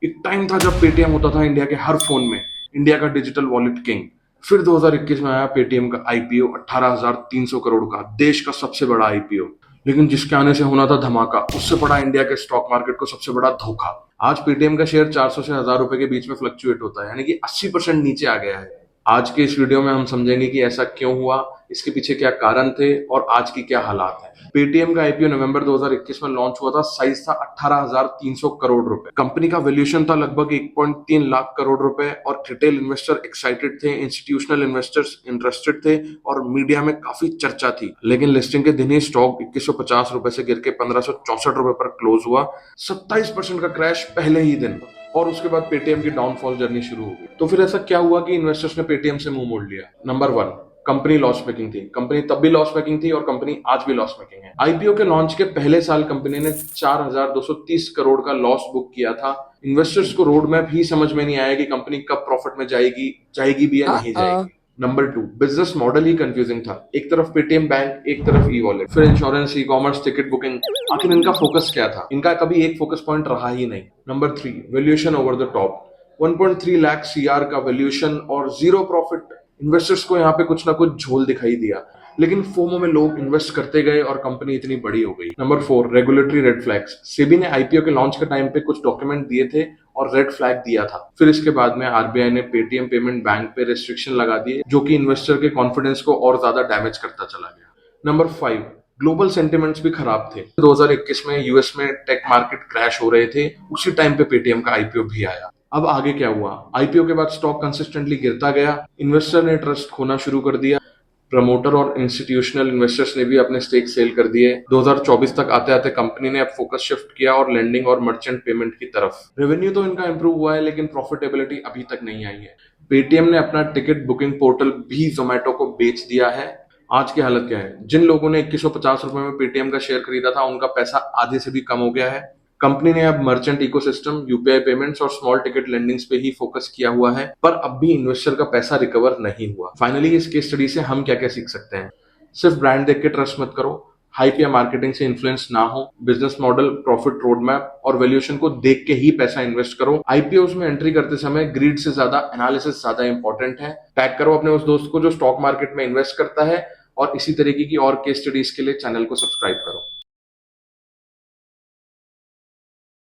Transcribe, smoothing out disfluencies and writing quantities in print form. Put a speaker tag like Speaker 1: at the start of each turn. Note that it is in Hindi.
Speaker 1: एक टाइम था जब पेटीएम होता था इंडिया के हर फोन में, इंडिया का डिजिटल वॉलेट किंग। फिर 2021 में आया पेटीएम का आईपीओ 18,300 करोड़ का, देश का सबसे बड़ा आईपीओ। लेकिन जिसके आने से होना था धमाका, उससे पड़ा इंडिया के स्टॉक मार्केट को सबसे बड़ा धोखा। आज पेटीएम का शेयर 400 से 1,000 रुपए के बीच में फ्लक्चुएट होता है, यानी कि 80% नीचे आ गया है। आज के इस वीडियो में हम समझेंगे कि ऐसा क्यों हुआ, इसके पीछे क्या कारण थे और आज की क्या हालात है। पेटीएम का आईपीओ नवंबर 2021 में लॉन्च हुआ था। साइज था 18,300 करोड़ रुपए। कंपनी का वैल्यूएशन था लगभग 1.3 लाख करोड़ रुपए और रिटेल इन्वेस्टर एक्साइटेड थे, इंस्टीट्यूशनल इन्वेस्टर्स इंटरेस्टेड थे और मीडिया में काफी चर्चा थी। लेकिन लिस्टिंग के दिन ही स्टॉक 2150 रुपए से गिर के 1564 रुपए पर क्लोज हुआ। 27% का क्रैश पहले ही दिन, और उसके बाद पेटीएम की डाउनफॉल जर्नी शुरू हो गई। तो फिर ऐसा क्या हुआ कि इन्वेस्टर्स ने पेटीएम से मुंह मोड़ लिया? Number one, company loss making थी। कंपनी तब भी लॉस मेकिंग थी और कंपनी आज भी लॉस मेकिंग है। आईपीओ के लॉन्च के पहले साल कंपनी ने 4,230 करोड़ का लॉस बुक किया था। इन्वेस्टर्स को रोड मैप ही समझ में नहीं आया कि कंपनी कब प्रॉफिट में जाएगी भी या नहीं
Speaker 2: Uh-oh.
Speaker 1: जाएगी। नंबर टू, बिजनेस मॉडल ही कंफ्यूजिंग था। एक तरफ पेटीएम बैंक, एक तरफ ई वॉलेट, फिर insurance, e commerce, ticket booking. आखिर इनका फोकस क्या था? इनका कभी एक फोकस पॉइंट रहा ही नहीं। Number three, valuation over the top. 1.3 lakh CR का वैल्यूएशन और जीरो प्रॉफिट। इन्वेस्टर्स को यहाँ पे कुछ ना कुछ झोल दिखाई दिया, लेकिन फोमो में लोग इन्वेस्ट करते गए और कंपनी इतनी बड़ी हो गई। Number four, regulatory red flags. SEBI ने आईपीओ के लॉन्च के टाइम पे कुछ डॉक्यूमेंट दिए थे और रेड फ्लैग दिया था। फिर इसके बाद में आरबीआई ने पेटीएम पेमेंट बैंक पे रेस्ट्रिक्शन लगा दिए, जो कि इन्वेस्टर के कॉन्फिडेंस को और ज्यादा डैमेज करता चला गया। नंबर फाइव, ग्लोबल सेंटिमेंट्स भी खराब थे। 2021 में यूएस में टेक मार्केट क्रैश हो रहे थे, उसी टाइम पे पेटीएम का आईपीओ भी आया। अब आगे क्या हुआ? आईपीओ के बाद स्टॉक कंसिस्टेंटली गिरता गया, इन्वेस्टर ने ट्रस्ट खोना शुरू कर दिया, प्रमोटर और इंस्टीट्यूशनल इन्वेस्टर्स ने भी अपने स्टेक सेल कर दिए। 2024 तक आते आते कंपनी ने अब फोकस शिफ्ट किया और लेंडिंग और मर्चेंट पेमेंट की तरफ। रेवेन्यू तो इनका इंप्रूव हुआ है, लेकिन प्रॉफिटेबिलिटी अभी तक नहीं आई है। पेटीएम ने अपना टिकट बुकिंग पोर्टल भी जोमेटो को बेच दिया है। आज की हालत क्या है? जिन लोगों ने 2150 रुपए में पेटीएम का शेयर खरीदा था, उनका पैसा आधे से भी कम हो गया है। कंपनी ने अब मर्चेंट इकोसिस्टम, यूपीआई पेमेंट्स और स्मॉल टिकट लेंडिंग्स पे ही फोकस किया हुआ है, पर अब भी इन्वेस्टर का पैसा रिकवर नहीं हुआ। फाइनली इस केस स्टडी से हम क्या क्या सीख सकते हैं? सिर्फ ब्रांड देख के ट्रस्ट मत करो, हाइप या मार्केटिंग से इन्फ्लुएंस ना हो, business model, profit road map और वैल्यूएशन को देख के ही पैसा इन्वेस्ट करो। आईपीओस में एंट्री करते समय ग्रीड से ज्यादा एनालिसिस ज्यादा इंपॉर्टेंट है। टैग करो अपने उस दोस्त को जो स्टॉक मार्केट में इन्वेस्ट करता है, और इसी तरीके की और केस स्टडीज के लिए चैनल को सब्सक्राइब करो।